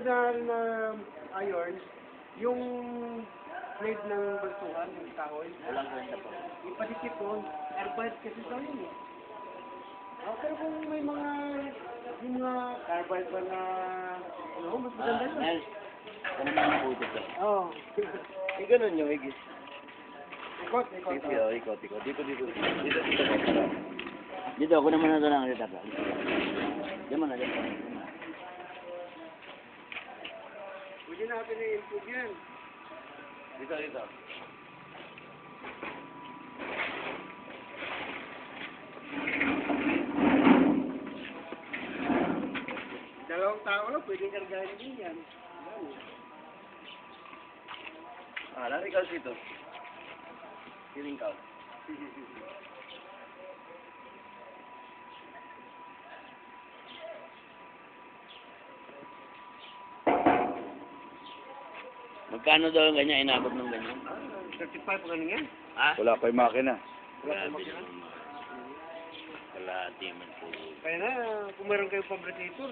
na iron, yung blade ng balsuhan, ng kahoy. Walang kwenta po. Ipadikit ko, carbide kasi sa yun eh. Pero kung may mga, yung mga carbide pa na, mas maganda yun. Nice. Ano naman ang puto ko? Oo. Eh, ganun yung higis. Ikot. Ikot. Dito. Dito, ako naman na ito lang. Diyan mo na. Pwede natin i-improve yan. Dito. Dalawang tao lang, pwede kargahin din yan. Lari ka dito. Feeling ka. Magkano daw ang ganyan? Inabot ng ganyan? 35 pa ganun yan. Ha? Wala pa yung makina. Grabe naman. Kalahati man po. Kaya na, kung meron kayong fabricator,